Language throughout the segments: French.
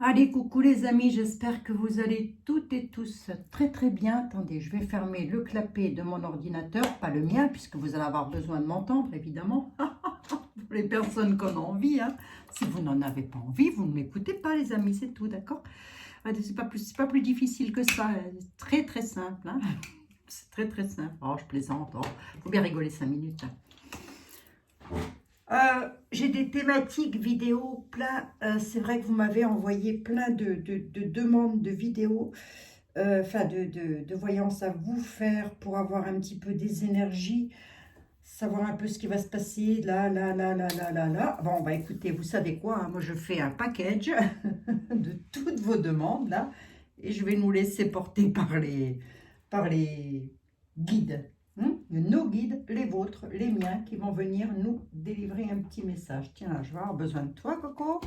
Allez, coucou les amis, j'espère que vous allez toutes et tous très très bien. Attendez, je vais fermer le clapet de mon ordinateur, pas le mien, puisque vous allez avoir besoin de m'entendre, évidemment. Pour les personnes qu'on a envie, hein. Si vous n'en avez pas envie, vous ne m'écoutez pas les amis, c'est tout, d'accord? C'est pas plus difficile que ça, c'est très très simple, hein. C'est très très simple. Oh, je plaisante, oh, faut bien rigoler 5 minutes, hein. J'ai des thématiques vidéo plein. C'est vrai que vous m'avez envoyé plein de demandes de vidéos, enfin de voyances à vous faire pour avoir un petit peu des énergies, savoir un peu ce qui va se passer là. Bon, bah écoutez, vous savez quoi, hein, moi je fais un package de toutes vos demandes là et je vais nous laisser porter par les guides. Nos guides, les vôtres, les miens, qui vont venir nous délivrer un petit message. Tiens, je vais avoir besoin de toi, Coco.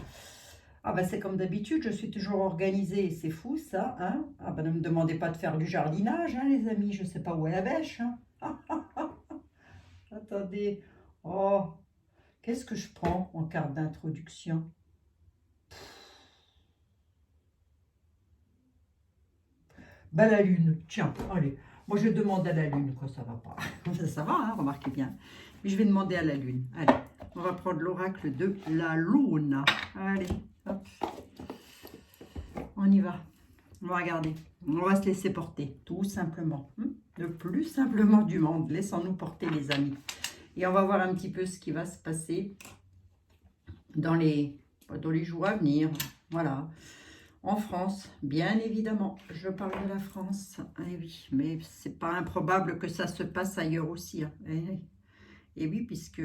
Ah ben c'est comme d'habitude, je suis toujours organisée, c'est fou ça, hein. Ah ben ne me demandez pas de faire du jardinage, hein, les amis, je sais pas où est la bêche, hein. Attendez, oh, qu'est-ce que je prends en carte d'introduction? Ben la lune, tiens, allez. Moi, je demande à la lune, quoi, ça va pas. Ça va, hein, remarquez bien. Mais je vais demander à la lune. Allez, on va prendre l'oracle de la lune. Allez, hop. On y va. On va regarder. On va se laisser porter, tout simplement. Le plus simplement du monde. Laissons-nous porter, les amis. Et on va voir un petit peu ce qui va se passer dans les jours à venir. Voilà. En France, bien évidemment, je parle de la France, eh oui, mais c'est pas improbable que ça se passe ailleurs aussi, hein. Et oui, puisque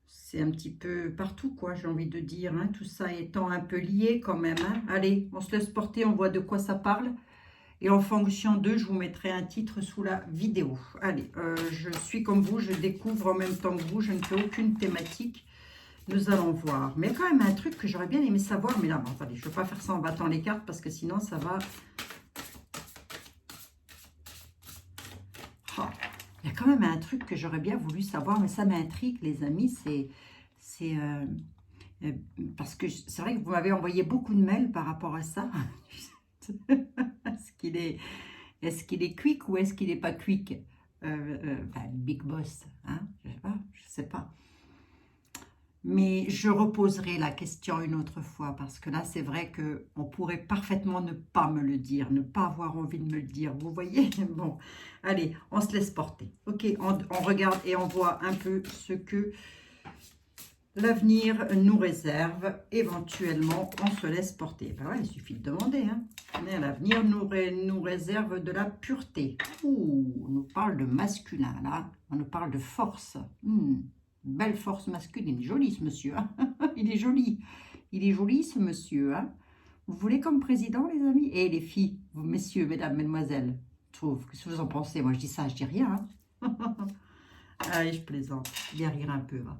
c'est un petit peu partout, quoi, j'ai envie de dire, hein, tout ça étant un peu lié quand même, hein. Allez, on se laisse porter, on voit de quoi ça parle, et en fonction d'eux, je vous mettrai un titre sous la vidéo. Allez, je suis comme vous, je découvre en même temps que vous, je ne fais aucune thématique. Nous allons voir. Mais il y a quand même un truc que j'aurais bien aimé savoir. Mais là, bon, attendez, je ne vais pas faire ça en battant les cartes parce que sinon, ça va... Oh, il y a quand même un truc que j'aurais bien voulu savoir, mais ça m'intrigue, les amis. C'est parce que c'est vrai que vous m'avez envoyé beaucoup de mails par rapport à ça. Est-ce qu'il est quick ou est-ce qu'il n'est pas quick? Ben, Big Boss, hein? Je sais pas. Mais je reposerai la question une autre fois parce que là, c'est vrai qu'on pourrait parfaitement ne pas me le dire, ne pas avoir envie de me le dire. Vous voyez? Bon, allez, on se laisse porter. Ok, on regarde et on voit un peu ce que l'avenir nous réserve. Éventuellement, on se laisse porter. Ben ouais, il suffit de demander, hein. L'avenir nous réserve de la pureté. Ouh, on nous parle de masculin, là. On nous parle de force. Belle force masculine. Joli ce monsieur, hein. Il est joli. Il est joli ce monsieur, hein. Vous voulez comme président, les amis? Et les filles, vous, messieurs, mesdames, mesdemoiselles, qu'est-ce que vous en pensez? Moi, je dis ça, je dis rien, hein. Allez, je plaisante. Bien rire un peu, hein.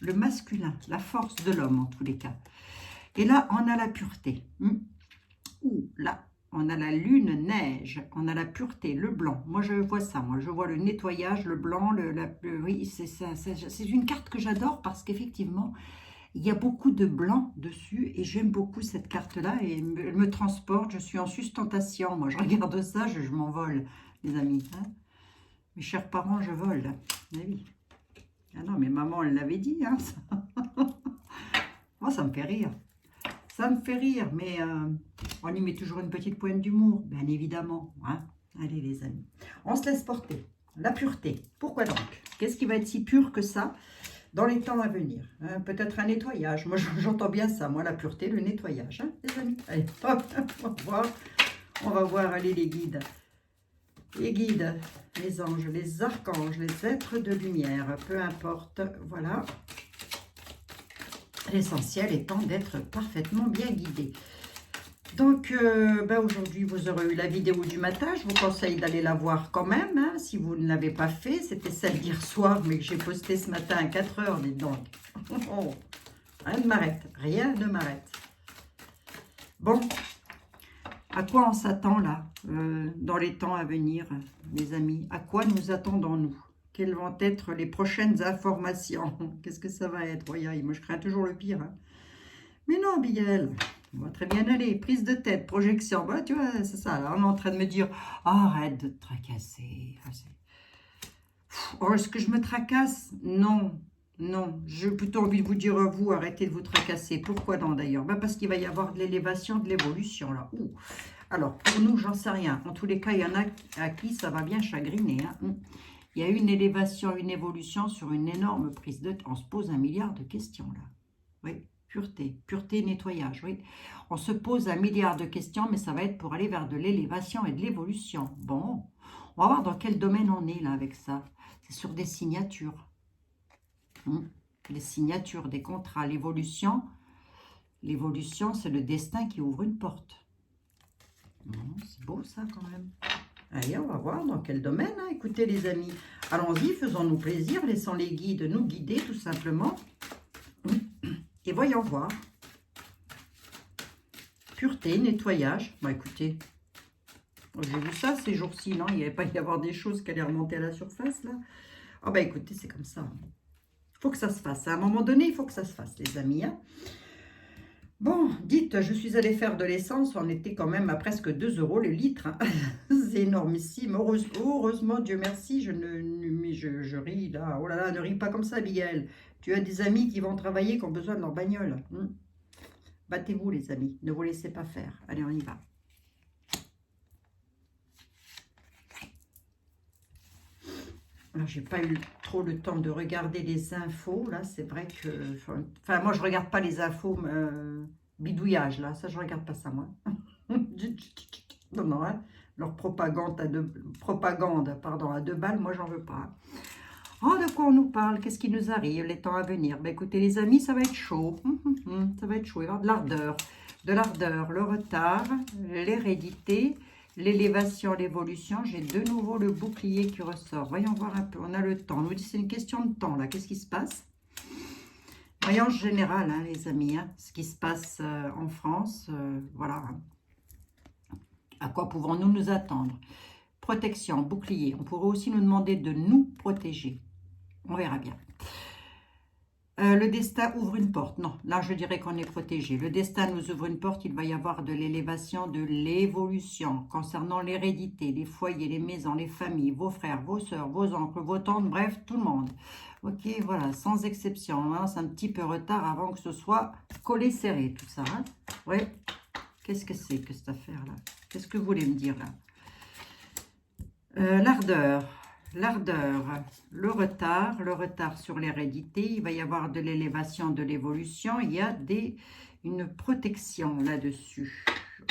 Le masculin, la force de l'homme, en tous les cas. Et là, on a la pureté. Ouh, là, on a la lune neige, on a la pureté, le blanc. Moi, je vois ça. Moi, je vois le nettoyage, le blanc, oui, c'est ça. C'est une carte que j'adore parce qu'effectivement, il y a beaucoup de blanc dessus et j'aime beaucoup cette carte-là et elle me transporte. Je suis en sustentation. Moi, je regarde ça, je m'envole, les amis, hein. Mes chers parents, je vole. Mais oui. Ah non, mais maman, elle l'avait dit, hein, ça. Moi, ça me fait rire. Ça me fait rire, mais on y met toujours une petite pointe d'humour, bien évidemment, hein. Allez, les amis, on se laisse porter. La pureté, pourquoi donc? Qu'est-ce qui va être si pur que ça dans les temps à venir, hein? Peut-être un nettoyage. Moi, j'entends bien ça, moi, la pureté, le nettoyage, hein, les amis. Allez, hop, on va voir, allez, les guides. Les guides, les anges, les archanges, les êtres de lumière, peu importe, voilà. L'essentiel étant d'être parfaitement bien guidé. Donc, aujourd'hui, vous aurez eu la vidéo du matin. Je vous conseille d'aller la voir quand même, hein, si vous ne l'avez pas fait. C'était celle d'hier soir, mais que j'ai postée ce matin à 4 h, dites donc. Oh, rien ne m'arrête, rien ne m'arrête. Bon, à quoi on s'attend là, dans les temps à venir, mes amis? À quoi nous attendons-nous? Quelles vont être les prochaines informations? Qu'est-ce que ça va être? Voyez, moi, je crains toujours le pire, hein. Mais non, Abigail, on va très bien aller. Prise de tête, projection. Voilà, tu vois, c'est ça. Là, on est en train de me dire, oh, arrête de te tracasser. Oh, est-ce que je me tracasse? Non, non. J'ai plutôt envie de vous dire, vous, arrêtez de vous tracasser. Pourquoi non, d'ailleurs? Parce qu'il va y avoir de l'élévation, de l'évolution, là. Ouh. Alors, pour nous, j'en sais rien. En tous les cas, il y en a à qui ça va bien chagriner. Hein. Il y a une élévation, une évolution sur une énorme prise de temps. On se pose 1 milliard de questions, là. Oui, pureté, nettoyage, oui. On se pose 1 milliard de questions, mais ça va être pour aller vers de l'élévation et de l'évolution. Bon, on va voir dans quel domaine on est, là, avec ça. C'est sur des signatures. Les signatures, des contrats. L'évolution, c'est le destin qui ouvre une porte. C'est beau, ça, quand même. Allez, on va voir dans quel domaine. Hein. Écoutez, les amis, allons-y, faisons-nous plaisir, laissons les guides nous guider, tout simplement. Et voyons voir. Pureté, nettoyage. Bon, écoutez, j'ai vu ça ces jours-ci, non? Il n'y avait pas y avoir des choses qui allaient remonter à la surface, là. Ah, bah écoutez, c'est comme ça. Il faut que ça se fasse. À un moment donné, il faut que ça se fasse, les amis. Hein. Bon, dites, je suis allée faire de l'essence, on était quand même à presque 2 € le litre. Hein. C'est énormissime. Heureusement, Dieu merci, je ris là. Oh là là, ne ris pas comme ça, Abigail. Tu as des amis qui vont travailler, qui ont besoin de leur bagnole. Battez-vous, les amis. Ne vous laissez pas faire. Allez, on y va. Alors, j'ai pas eu trop le temps de regarder les infos. Là, c'est vrai que... Enfin, moi, je regarde pas les infos bidouillage, là. Ça, je regarde pas ça, moi. Non, non, hein. Leur propagande à 2 balles, moi, j'en veux pas. Oh, de quoi on nous parle? Qu'est-ce qui nous arrive? Les temps à venir. Ben, écoutez, les amis, ça va être chaud. Ça va être chaud. Il va y avoir de l'ardeur, le retard, l'hérédité... L'élévation, l'évolution, j'ai de nouveau le bouclier qui ressort. Voyons voir un peu, on a le temps. On nous dit c'est une question de temps là. Qu'est-ce qui se passe? Voyons en général, hein, les amis, hein, ce qui se passe en France. Voilà. À quoi pouvons-nous nous attendre? Protection, bouclier. On pourrait aussi nous demander de nous protéger. On verra bien. Le destin ouvre une porte. Non, là, je dirais qu'on est protégé. Le destin nous ouvre une porte. Il va y avoir de l'élévation, de l'évolution concernant l'hérédité, les foyers, les maisons, les familles, vos frères, vos soeurs, vos oncles, vos tantes, bref, tout le monde. Ok, voilà, sans exception. Hein, c'est un petit peu retard avant que ce soit collé serré, tout ça. Hein. Oui. Qu'est-ce que c'est que cette affaire-là? Qu'est-ce que vous voulez me dire, là? L'ardeur. L'ardeur, le retard sur l'hérédité, il va y avoir de l'élévation, de l'évolution, il y a une protection là-dessus.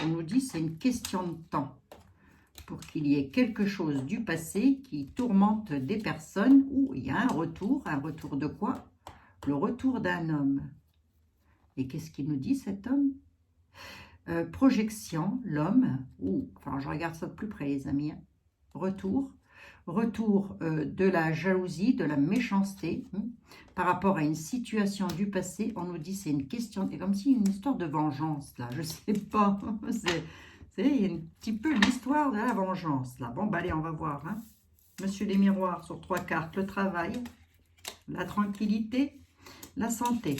On nous dit c'est une question de temps pour qu'il y ait quelque chose du passé qui tourmente des personnes où il y a un retour de quoi? Le retour d'un homme. Et qu'est-ce qu'il nous dit cet homme? Projection, l'homme, ou, enfin je regarde ça de plus près les amis, hein. Retour de la jalousie, de la méchanceté, par rapport à une situation du passé. On nous dit c'est une question, c'est comme si une histoire de vengeance, là, je sais pas, c'est un petit peu l'histoire de la vengeance, là. Bon, bah allez, on va voir, hein. Monsieur les miroirs, sur 3 cartes, le travail, la tranquillité, la santé.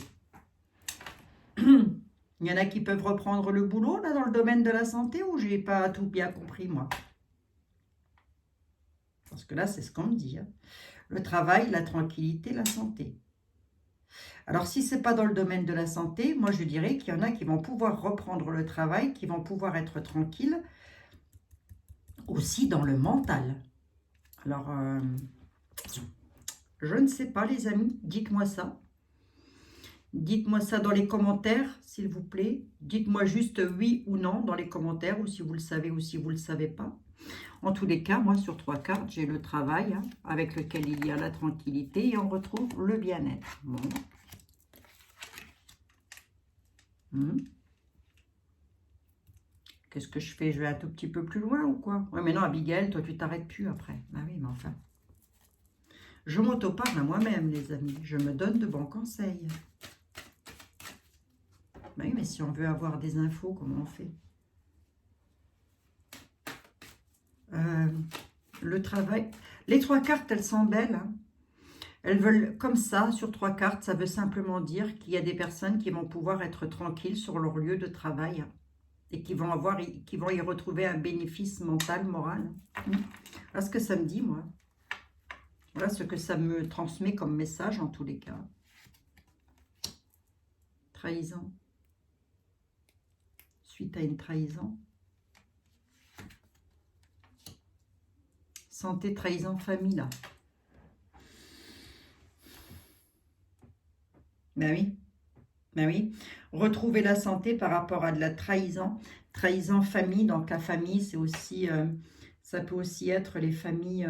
Il y en a qui peuvent reprendre le boulot, là, dans le domaine de la santé, ou j'ai pas tout bien compris, moi? Parce que là, c'est ce qu'on me dit. Hein. Le travail, la tranquillité, la santé. Alors, si ce n'est pas dans le domaine de la santé, moi, je dirais qu'il y en a qui vont pouvoir reprendre le travail, qui vont pouvoir être tranquilles, aussi dans le mental. Alors, je ne sais pas, les amis, dites-moi ça. Dites-moi ça dans les commentaires, s'il vous plaît. Dites-moi juste oui ou non dans les commentaires, ou si vous le savez ou si vous ne le savez pas. En tous les cas, moi, sur 3 cartes, j'ai le travail, hein, avec lequel il y a la tranquillité, et on retrouve le bien-être. Bon. Qu'est-ce que je fais? Je vais un tout petit peu plus loin ou quoi? Oui, mais non, Abigail, toi, tu t'arrêtes plus après. Ah oui, mais enfin. Je m'auto-parle à moi-même, les amis. Je me donne de bons conseils. Oui, mais si on veut avoir des infos, comment on fait? Le travail. Les 3 cartes, elles sont belles. Hein. Elles veulent, comme ça, sur 3 cartes, ça veut simplement dire qu'il y a des personnes qui vont pouvoir être tranquilles sur leur lieu de travail et qui vont y retrouver un bénéfice mental, moral. Voilà ce que ça me dit, moi. Voilà ce que ça me transmet comme message, en tous les cas. Trahison. Suite à une trahison. Santé, trahison, famille, là. Ben oui. Ben oui. Retrouver la santé par rapport à de la trahison. Trahison, famille. Donc la famille, c'est aussi... ça peut aussi être les familles...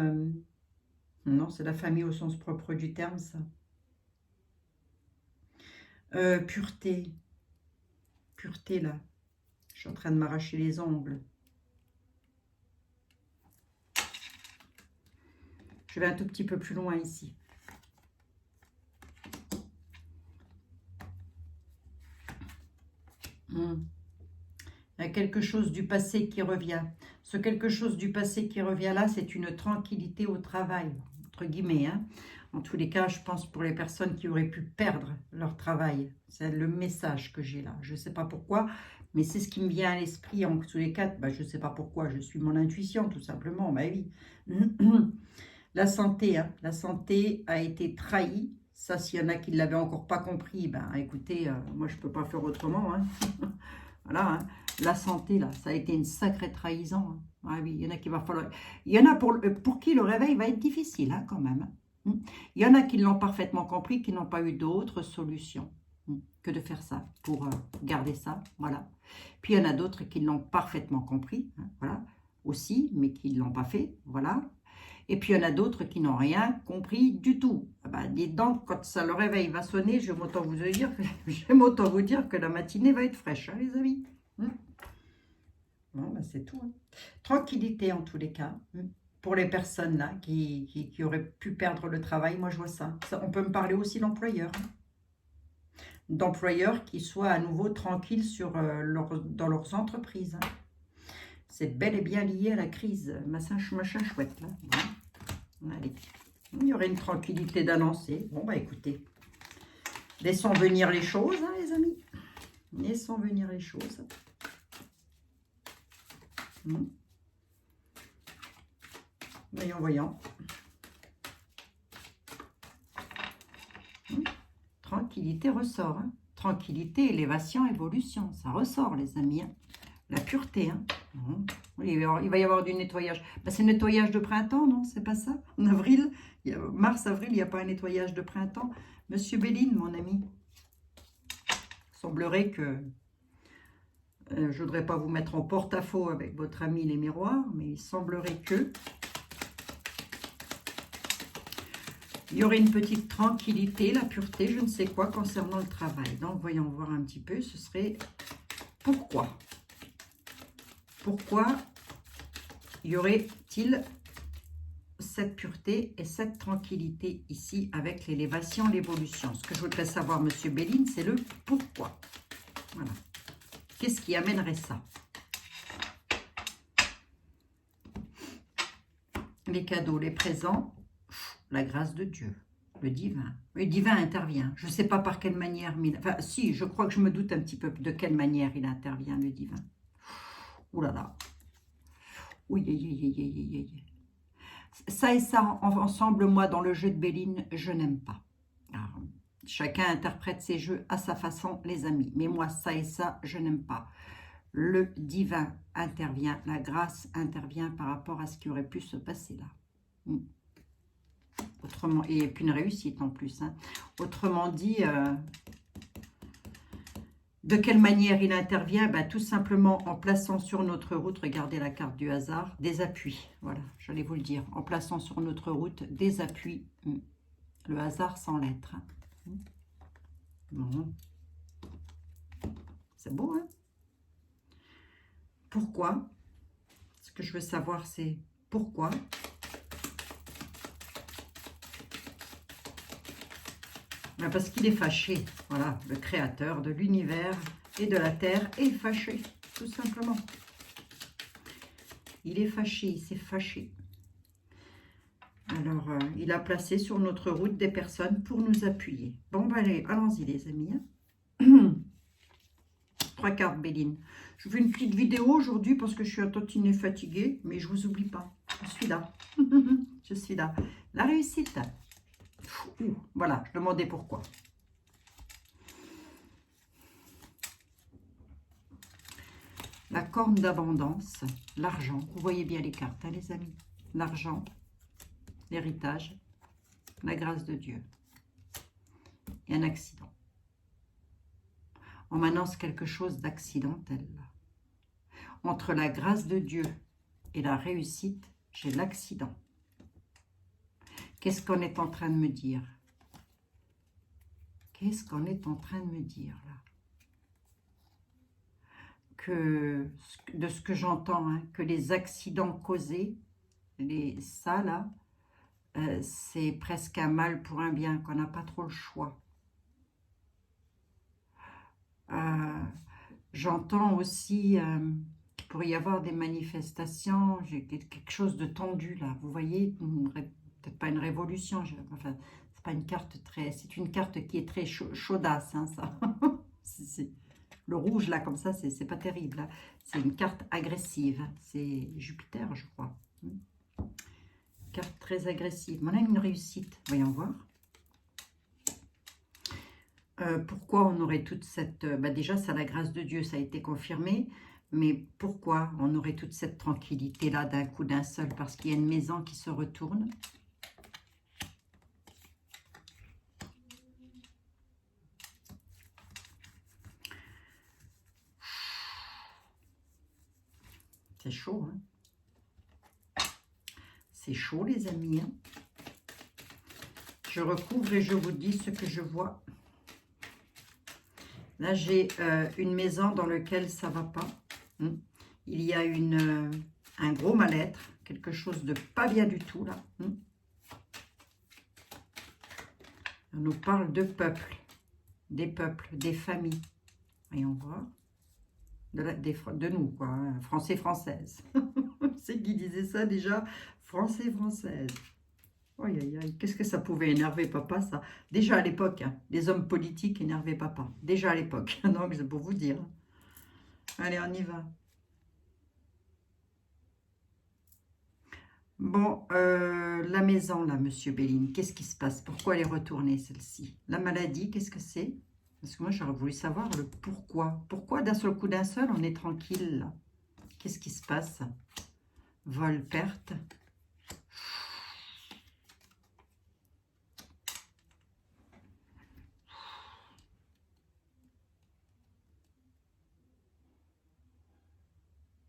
non, c'est la famille au sens propre du terme, ça. Pureté. Pureté, là. Je suis en train de m'arracher les ongles. Je vais un tout petit peu plus loin ici. Il y a quelque chose du passé qui revient. Ce quelque chose du passé qui revient là, c'est une tranquillité au travail, entre guillemets. Hein. En tous les cas, je pense pour les personnes qui auraient pu perdre leur travail. C'est le message que j'ai là. Je ne sais pas pourquoi, mais c'est ce qui me vient à l'esprit. En tous les cas, ben, je ne sais pas pourquoi. Je suis mon intuition, tout simplement. Ma vie. La santé, hein. La santé a été trahie. Ça, s'il y en a qui ne l'avaient encore pas compris, ben écoutez, moi je ne peux pas faire autrement. Hein. Voilà, hein. La santé, là, ça a été une sacrée trahison. Hein. Ah oui, il y en a qui va falloir... Il y en a pour qui le réveil va être difficile, hein, quand même. Hein. Il y en a qui l'ont parfaitement compris, qui n'ont pas eu d'autre solution que de faire ça, pour garder ça, voilà. Puis il y en a d'autres qui l'ont parfaitement compris, hein, voilà, aussi, mais qui ne l'ont pas fait, voilà. Et puis, il y en a d'autres qui n'ont rien compris du tout. Ah ben, dites donc, quand ça, le réveil va sonner, je vais m'autant vous dire que la matinée va être fraîche, hein, les amis. Bon, ben, c'est tout. Hein. Tranquillité, en tous les cas. Pour les personnes là qui auraient pu perdre le travail, moi, je vois ça. On peut me parler aussi d'employeurs. Hein. D'employeurs qui soient à nouveau tranquilles dans leurs entreprises. Hein. C'est bel et bien lié à la crise. Machin chouette, là. Voilà. Allez. Il y aurait une tranquillité d'annoncer. Bon, bah écoutez. Laissons venir les choses, hein, les amis. Laissons venir les choses. Voyons. Tranquillité ressort. Hein. Tranquillité, élévation, évolution. Ça ressort, les amis. Hein. La pureté, hein. Il va y avoir du nettoyage. Ben, c'est le nettoyage de printemps, non? C'est pas ça? En avril, mars, avril, il n'y a pas un nettoyage de printemps. Monsieur Béline, mon ami, il semblerait que... je ne voudrais pas vous mettre en porte-à-faux avec votre ami les miroirs, mais il semblerait que... il y aurait une petite tranquillité, la pureté, je ne sais quoi, concernant le travail. Donc, voyons voir un petit peu, ce serait... Pourquoi? Pourquoi y aurait-il cette pureté et cette tranquillité ici avec l'élévation, l'évolution? Ce que je voudrais savoir, Monsieur Béline, c'est le pourquoi. Voilà. Qu'est-ce qui amènerait ça? Les cadeaux, les présents, la grâce de Dieu, le divin. Le divin intervient. Je ne sais pas par quelle manière, mais... Enfin, si, je crois que je me doute un petit peu de quelle manière il intervient, le divin. Ouh là là. Oui. Ça et ça, ensemble, moi, dans le jeu de Béline, je n'aime pas. Alors, chacun interprète ses jeux à sa façon, les amis. Mais moi, ça et ça, je n'aime pas. Le divin intervient, la grâce intervient par rapport à ce qui aurait pu se passer là. Autrement, et puis une réussite en plus. Hein. Autrement dit... de quelle manière il intervient? Ben, tout simplement en plaçant sur notre route, regardez la carte du hasard, des appuis. Voilà, j'allais vous le dire. En plaçant sur notre route des appuis. Le hasard sans lettres. Bon. C'est beau, hein? Pourquoi? Ce que je veux savoir, c'est pourquoi? Parce qu'il est fâché. Voilà, le créateur de l'univers et de la terre est fâché, tout simplement. Il est fâché, il s'est fâché. Alors, il a placé sur notre route des personnes pour nous appuyer. Bon, bah, allez, allons-y les amis. Hein. 3 cartes Béline. Je fais une petite vidéo aujourd'hui parce que je suis un tantinet fatiguée, mais je vous oublie pas. Je suis là. Je suis là. La réussite. Ouh, voilà, je demandais pourquoi. La corne d'abondance, l'argent. Vous voyez bien les cartes, hein, les amis. L'argent, l'héritage, la grâce de Dieu et un accident. On m'annonce quelque chose d'accidentel. Entre la grâce de Dieu et la réussite, j'ai l'accident. Qu'est-ce qu'on est en train de me dire? Qu'est-ce qu'on est en train de me dire là? Que de ce que j'entends, hein, que les accidents causés, ça là, c'est presque un mal pour un bien, qu'on n'a pas trop le choix. J'entends aussi qu'il pourrait y avoir des manifestations, j'ai quelque chose de tendu là, vous voyez, peut-être pas une révolution, enfin, c'est pas une carte très, c'est une carte qui est très chaudasse, hein, ça. Le rouge là, comme ça, c'est pas terrible, hein. C'est une carte agressive, c'est Jupiter, je crois. Carte très agressive, mais on a une réussite, voyons voir. Pourquoi on aurait toute cette... déjà, c'est la grâce de Dieu, ça a été confirmé. Mais pourquoi on aurait toute cette tranquillité-là d'un coup, d'un seul? Parce qu'il y a une maison qui se retourne. C'est chaud, hein? C'est chaud, les amis, hein? Je recouvre et je vous dis ce que je vois. Là, j'ai une maison dans laquelle ça ne va pas. Il y a un gros mal-être, quelque chose de pas bien du tout, là. On nous parle de peuples, des familles. Voyons voir. De nous, quoi, hein, Français, Françaises. C'est qui disait ça déjà? Français, Françaises. Aïe, aïe, aïe, qu'est-ce que ça pouvait énerver papa, ça? Déjà à l'époque, hein, les hommes politiques énervaient papa. Déjà à l'époque, donc c'est pour vous dire. Allez, on y va. Bon, la maison, là, monsieur Béline, qu'est-ce qui se passe? Pourquoi elle est retournée, celle-ci? La maladie, qu'est-ce que c'est? Parce que moi, j'aurais voulu savoir le pourquoi. Pourquoi, d'un seul coup, d'un seul, on est tranquille, là? Qu'est-ce qui se passe? Vol, perte.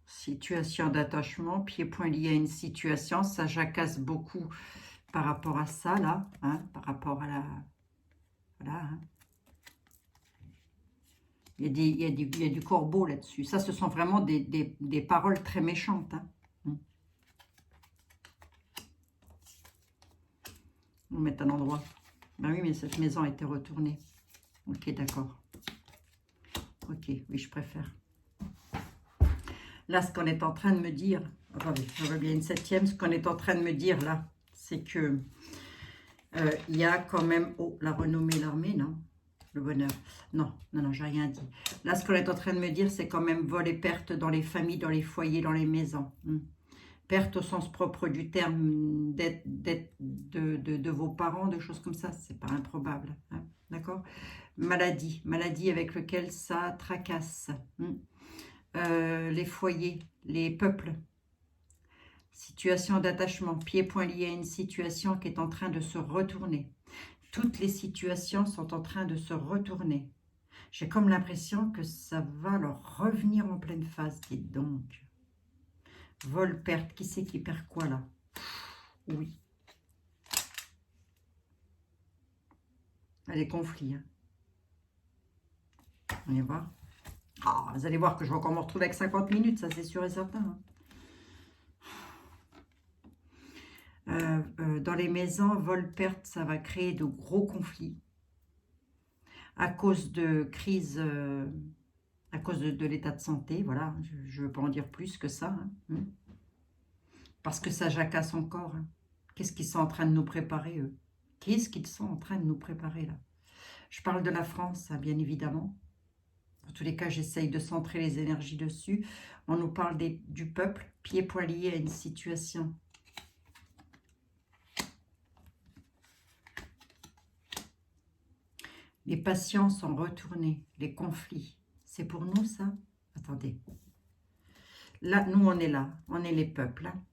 Situation d'attachement, pied-point lié à une situation, ça jacasse beaucoup par rapport à ça, là, hein, par rapport à la... Voilà, hein. Il y a du corbeau là-dessus. Ça, ce sont vraiment des paroles très méchantes, hein. On va mettre un endroit. Ben oui, mais cette maison a été retournée. Ok, d'accord. Ok, oui, je préfère. Là, ce qu'on est en train de me dire, attendez, je vois bien une septième, ce qu'on est en train de me dire là, c'est que il y a quand même, oh, la renommée, l'armée, non? Le bonheur. Non, non, non, j'ai rien dit. Là, ce qu'on est en train de me dire, c'est quand même vol et perte dans les familles, dans les foyers, dans les maisons. Perte au sens propre du terme de vos parents, de choses comme ça, c'est pas improbable. Hein, d'accord? Maladie, maladie avec lequel ça tracasse. Les foyers, les peuples. Situation d'attachement, pied-point lié à une situation qui est en train de se retourner. Toutes les situations sont en train de se retourner. J'ai comme l'impression que ça va leur revenir en pleine face, dites donc. Vol, perte, qui c'est qui perd quoi là? Oui. Les conflits. Hein. On va voir. Ah, vous allez voir que je vais encore me retrouver avec 50 minutes, ça c'est sûr et certain. Hein. Dans les maisons, vol, perte, ça va créer de gros conflits. À cause de crises, à cause de l'état de santé, voilà. Je ne veux pas en dire plus que ça. Hein. Parce que ça jacasse encore. Hein. Qu'est-ce qu'ils sont en train de nous préparer, eux? Qu'est-ce qu'ils sont en train de nous préparer, là? Je parle de la France, hein, bien évidemment. En tous les cas, j'essaye de centrer les énergies dessus. On nous parle du peuple, pieds-poings liés à une situation. Les patients sont retournés, les conflits. C'est pour nous, ça? Attendez. Là, nous, on est là. On est les peuples. Hein.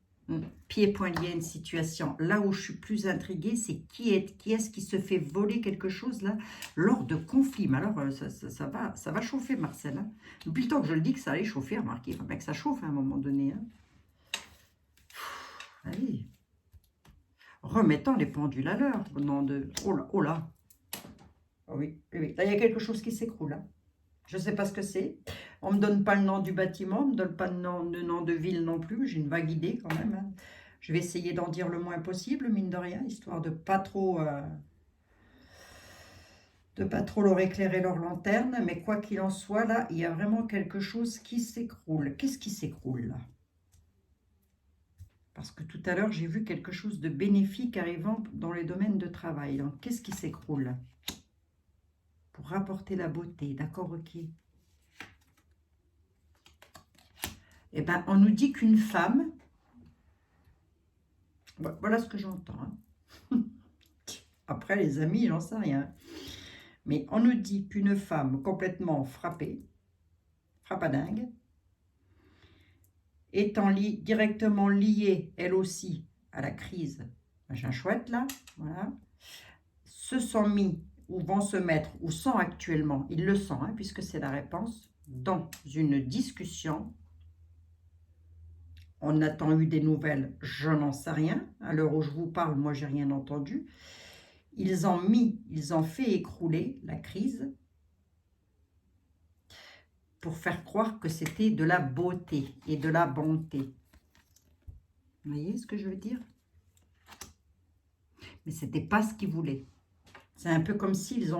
Pieds-poings liés à une situation. Là où je suis plus intriguée, c'est qui est-ce qui se fait voler quelque chose, là, lors de conflits. Mais alors, ça va chauffer, Marcel. Hein. Depuis le temps que je le dis que ça allait chauffer, remarquez. Il faut bien que ça chauffe à un moment donné. Hein. Allez. Remettons les pendules à l'heure. Oh là, oh là. Oh oui, oui, oui. Là, il y a quelque chose qui s'écroule. Hein. Je ne sais pas ce que c'est. On ne me donne pas le nom du bâtiment, on ne me donne pas le nom de ville non plus. J'ai une vague idée quand même. Hein. Je vais essayer d'en dire le moins possible, mine de rien, histoire de pas trop leur éclairer leur lanterne. Mais quoi qu'il en soit, là, il y a vraiment quelque chose qui s'écroule. Qu'est-ce qui s'écroule là? Parce que tout à l'heure, j'ai vu quelque chose de bénéfique arrivant dans les domaines de travail. Donc, qu'est-ce qui s'écroule? Pour rapporter la beauté, d'accord, ok. Eh bien, on nous dit qu'une femme, voilà ce que j'entends. Hein. Après, les amis, j'en sais rien. Mais on nous dit qu'une femme complètement frappée, frappadingue, étant directement liée, elle aussi, à la crise, machin chouette là, voilà, se sont mis, ou vont se mettre, ou sont actuellement, ils le sont, hein, puisque c'est la réponse, dans une discussion. On a-t-on eu des nouvelles? Je n'en sais rien. À l'heure où je vous parle, moi, j'ai rien entendu. Ils ont fait écrouler la crise pour faire croire que c'était de la beauté et de la bonté. Vous voyez ce que je veux dire? Mais ce n'était pas ce qu'ils voulaient. C'est un peu comme s'ils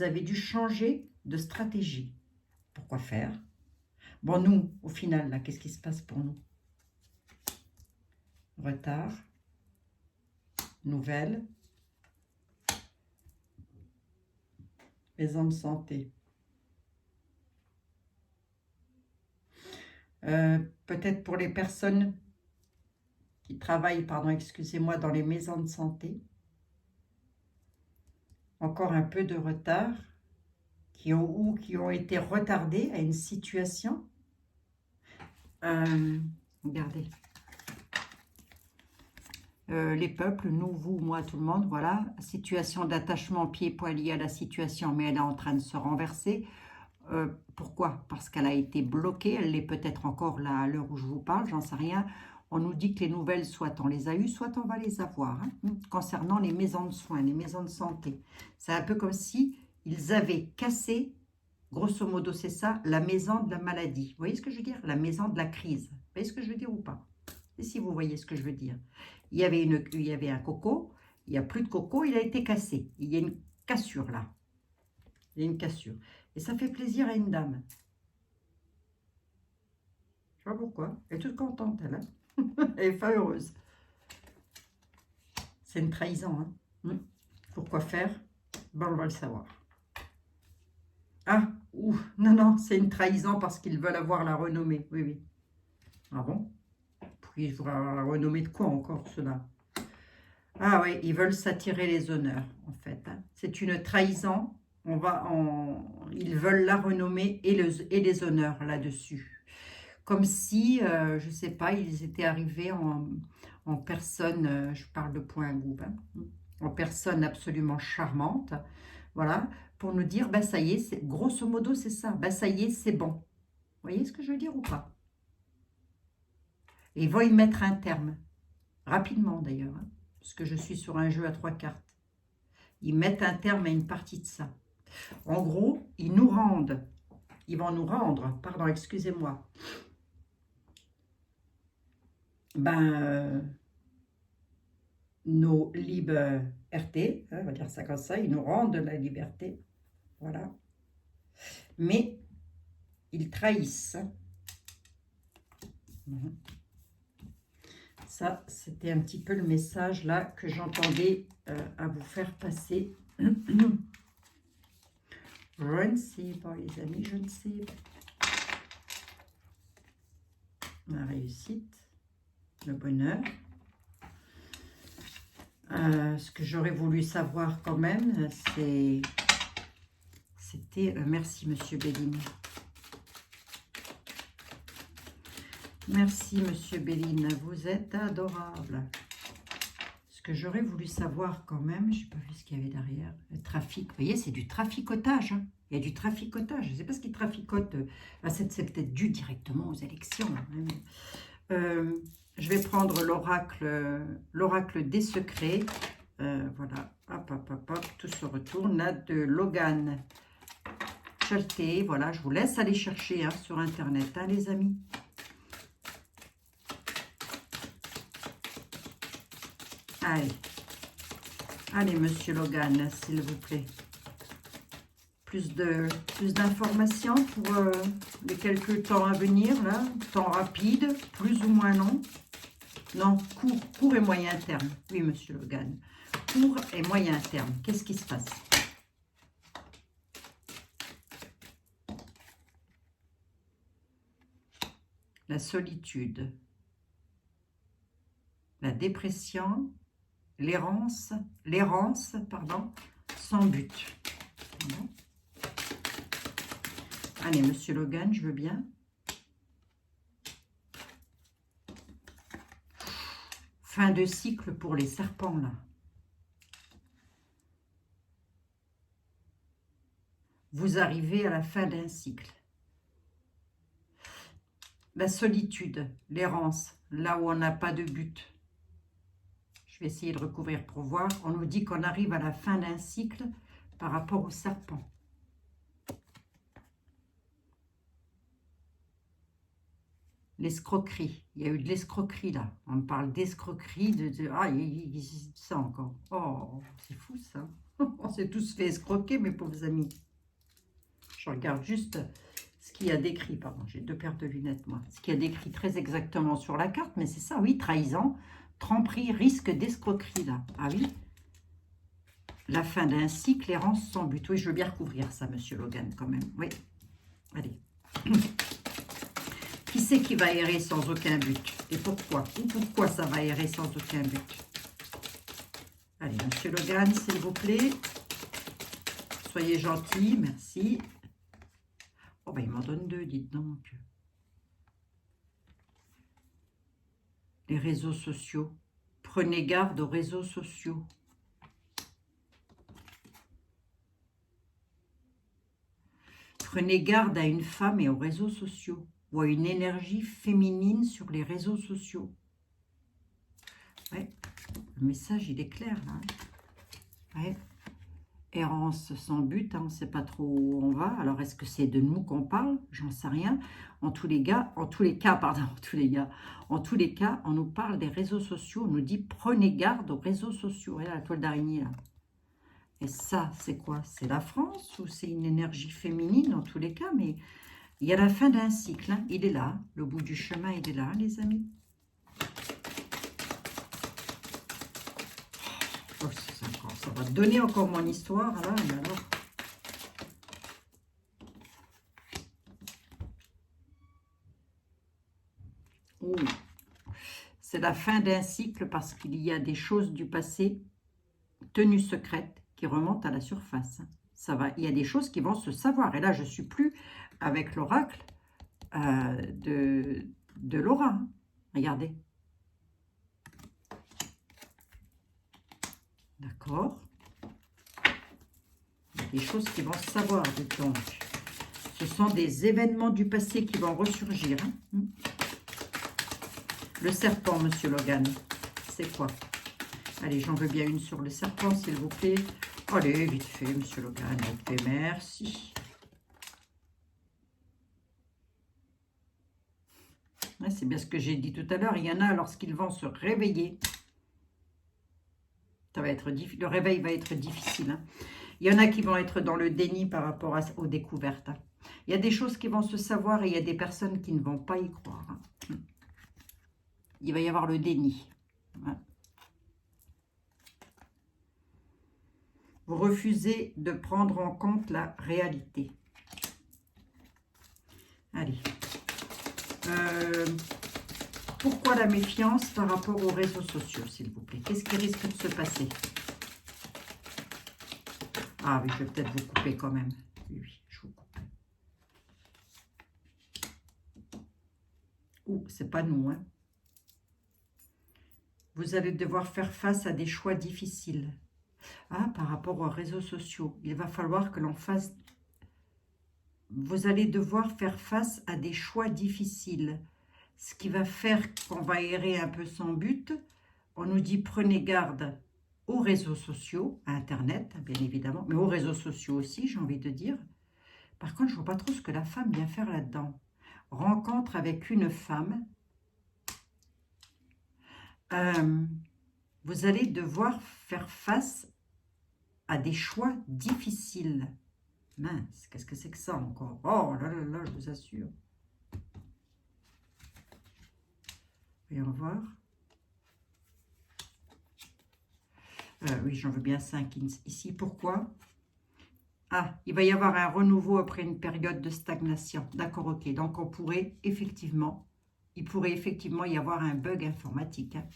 avaient dû changer de stratégie. Pourquoi faire? Bon, nous, au final, là, qu'est-ce qui se passe pour nous? Retard, nouvelles, maison de santé. Peut-être pour les personnes qui travaillent, pardon, excusez-moi, dans les maisons de santé. Encore un peu de retard, qui ont été retardés à une situation. Regardez. Les peuples, nous, vous, moi, tout le monde, voilà. Situation d'attachement pied-poings liée à la situation, mais elle est en train de se renverser. Pourquoi? Parce qu'elle a été bloquée, elle l'est peut-être encore là à l'heure où je vous parle, j'en sais rien. On nous dit que les nouvelles, soit on les a eues, soit on va les avoir. Hein, concernant les maisons de soins, les maisons de santé. C'est un peu comme si ils avaient cassé, grosso modo c'est ça, la maison de la maladie. Vous voyez ce que je veux dire? La maison de la crise. Vous voyez ce que je veux dire ou pas? Et si vous voyez ce que je veux dire. Il y avait un coco, il n'y a plus de coco, il a été cassé. Il y a une cassure là. Il y a une cassure. Et ça fait plaisir à une dame. Je sais pas pourquoi. Elle est toute contente, elle. Hein. Elle est pas heureuse. C'est une trahison. Hein. Pourquoi faire? Ben, on va le savoir. Ah, non, non, c'est une trahison parce qu'ils veulent avoir la renommée. Oui, oui. Ah bon? Puis, je avoir la renommée de quoi encore, cela? Ah oui, ils veulent s'attirer les honneurs, en fait. Hein. C'est une trahison. Ils veulent la renommée et les honneurs là-dessus. Comme si, je ne sais pas, ils étaient arrivés en personne, je parle de Point-Gouve, hein, en personne absolument charmante, voilà, pour nous dire, bah ça y est, grosso modo c'est ça, bah ça y est, c'est bon. Vous voyez ce que je veux dire ou pas? Et ils vont y mettre un terme, rapidement d'ailleurs, hein, parce que je suis sur un jeu à 3 cartes. Ils mettent un terme à une partie de ça. En gros, ils vont nous rendre, pardon, excusez-moi, nos libertés, hein, on va dire ça comme ça, ils nous rendent la liberté, voilà. Mais ils trahissent. Ça, c'était un petit peu le message là que j'entendais à vous faire passer. Je ne sais pas, les amis, je ne sais pas. La réussite, le bonheur. Ce que j'aurais voulu savoir quand même, c'était... merci, Monsieur Béline. Merci, Monsieur Béline. Vous êtes adorable. Ce que j'aurais voulu savoir quand même, je n'ai pas vu ce qu'il y avait derrière. Le trafic, vous voyez, c'est du traficotage. Hein. Il y a du traficotage. Je ne sais pas ce qu'ils traficotent. C'est peut-être dû directement aux élections. Hein. Je vais prendre l'oracle des secrets. Voilà, hop, hop, hop, hop, tout se retourne. Là, de Logan Chalté. Voilà, je vous laisse aller chercher hein, sur Internet, hein, les amis. Allez, allez, Monsieur Logan, s'il vous plaît. Plus d'informations pour les quelques temps à venir, là. Temps rapide, plus ou moins long. Non, court et moyen terme. Oui, Monsieur Logan. Court et moyen terme. Qu'est-ce qui se passe? La solitude. La dépression. L'errance, pardon, sans but. Voilà. Allez, Monsieur Logan, je veux bien. Fin de cycle pour les serpents, là. Vous arrivez à la fin d'un cycle. La solitude, l'errance, là où on n'a pas de but. Je vais essayer de recouvrir pour voir. On nous dit qu'on arrive à la fin d'un cycle par rapport au serpent. L'escroquerie. Il y a eu de l'escroquerie là. On parle d'escroquerie. Ah, il y ça encore. Oh, c'est fou ça. On s'est tous fait escroquer, mes pauvres amis. Je regarde juste ce qu'il y a décrit. Pardon, j'ai 2 paires de lunettes, moi. Ce qu'il y a décrit très exactement sur la carte. Mais c'est ça, oui, trahison. Tromperie, risque d'escroquerie, là. Ah oui. La fin d'un cycle, errance sans but. Oui, je veux bien recouvrir ça, Monsieur Logan, quand même. Oui. Allez. Qui c'est qui va errer sans aucun but? Et pourquoi? Ou pourquoi ça va errer sans aucun but? Allez, Monsieur Logan, s'il vous plaît. Soyez gentil, merci. Oh, ben, il m'en donne 2, dites donc. Les réseaux sociaux. Prenez garde aux réseaux sociaux. Prenez garde à une femme et aux réseaux sociaux. Ou à une énergie féminine sur les réseaux sociaux. Ouais, le message, il est clair, là. Ouais. Errance sans but, hein, on ne sait pas trop où on va. Alors, est-ce que c'est de nous qu'on parle? J'en sais rien. En tous les cas, on nous parle des réseaux sociaux. On nous dit, prenez garde aux réseaux sociaux. Et là, la toile d'araignée, là. Et ça, c'est quoi? C'est la France ou c'est une énergie féminine, en tous les cas? Mais il y a la fin d'un cycle. Hein. Il est là. Le bout du chemin, il est là, les amis. Oh, ça va donner encore mon histoire, là, mais alors. Oh. C'est la fin d'un cycle parce qu'il y a des choses du passé tenues secrètes qui remontent à la surface. Ça va, il y a des choses qui vont se savoir. Et là, je ne suis plus avec l'oracle de Laura. Hein. Regardez. D'accord. Il y a des choses qui vont se savoir, donc. Ce sont des événements du passé qui vont ressurgir. Hein. Le serpent, Monsieur Logan, c'est quoi? Allez, j'en veux bien une sur le serpent, s'il vous plaît. Allez, vite fait, Monsieur Logan, vite fait, merci. Ouais, c'est bien ce que j'ai dit tout à l'heure. Il y en a, lorsqu'ils vont se réveiller, ça va être le réveil va être difficile. Hein. Il y en a qui vont être dans le déni par rapport aux découvertes. Hein. Il y a des choses qui vont se savoir et il y a des personnes qui ne vont pas y croire. Hein. il va y avoir le déni. Voilà. Vous refusez de prendre en compte la réalité. Allez. Pourquoi la méfiance par rapport aux réseaux sociaux, s'il vous plaît? Qu'est-ce qui risque de se passer? Ah oui, je vais peut-être vous couper quand même. Oui, oui, je vous coupe. Ouh, c'est pas nous, hein. Vous allez devoir faire face à des choix difficiles. Ah, par rapport aux réseaux sociaux, il va falloir que l'on fasse... Vous allez devoir faire face à des choix difficiles. Ce qui va faire qu'on va errer un peu sans but. On nous dit prenez garde aux réseaux sociaux, à Internet, bien évidemment, mais aux réseaux sociaux aussi, j'ai envie de dire. Par contre, je ne vois pas trop ce que la femme vient faire là-dedans. Rencontre avec une femme. Vous allez devoir faire face à des choix difficiles. Mince, qu'est-ce que c'est que ça encore? Oh là là là, je vous assure. Voyons voir. Oui, j'en veux bien 5 ici. Pourquoi? Ah, il va y avoir un renouveau après une période de stagnation. D'accord, ok. Donc, on pourrait effectivement, il pourrait effectivement y avoir un bug informatique. Hein.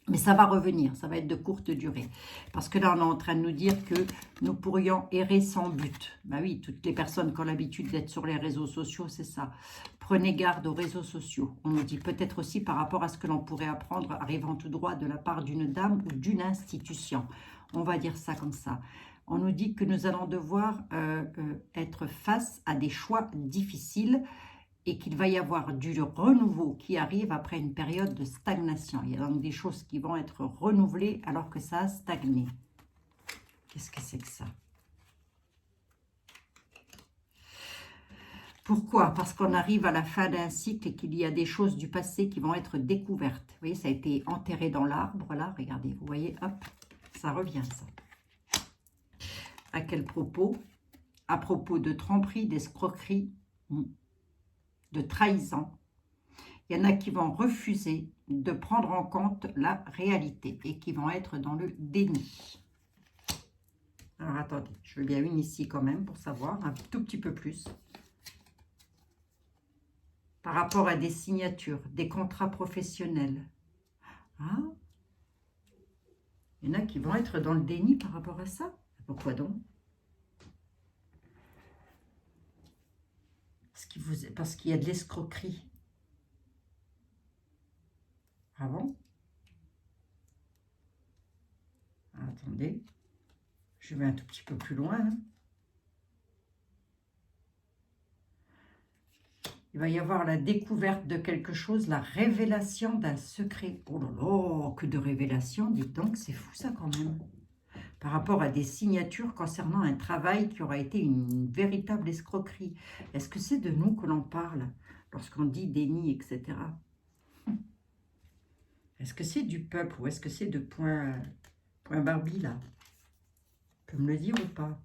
Mais ça va revenir, ça va être de courte durée. Parce que là, on est en train de nous dire que nous pourrions errer sans but. Ben oui, toutes les personnes qui ont l'habitude d'être sur les réseaux sociaux, c'est ça. Prenez garde aux réseaux sociaux. On nous dit peut-être aussi par rapport à ce que l'on pourrait apprendre arrivant tout droit de la part d'une dame ou d'une institution. On va dire ça comme ça. On nous dit que nous allons devoir être face à des choix difficiles et qu'il va y avoir du renouveau qui arrive après une période de stagnation. Il y a donc des choses qui vont être renouvelées alors que ça a stagné. Qu'est-ce que c'est que ça? Pourquoi? Parce qu'on arrive à la fin d'un cycle et qu'il y a des choses du passé qui vont être découvertes. Vous voyez, ça a été enterré dans l'arbre, là, regardez, vous voyez, hop, ça revient, ça. À quel propos? À propos de tromperie, d'escroquerie, de trahison. Il y en a qui vont refuser de prendre en compte la réalité et qui vont être dans le déni. Alors, attendez, je veux bien une ici quand même pour savoir un tout petit peu plus. Par rapport à des signatures, des contrats professionnels. Ah, il y en a qui vont être dans le déni par rapport à ça. Pourquoi donc? Parce qu'il y a de l'escroquerie. Ah bon? Attendez, je vais un tout petit peu plus loin. Hein. Il va y avoir la découverte de quelque chose, la révélation d'un secret. Oh là là, que de révélations, dites donc, c'est fou ça quand même. Par rapport à des signatures concernant un travail qui aura été une véritable escroquerie. Est-ce que c'est de nous que l'on parle lorsqu'on dit déni, etc. Est-ce que c'est du peuple ou est-ce que c'est de point Barbie là? Peut me le dire ou pas?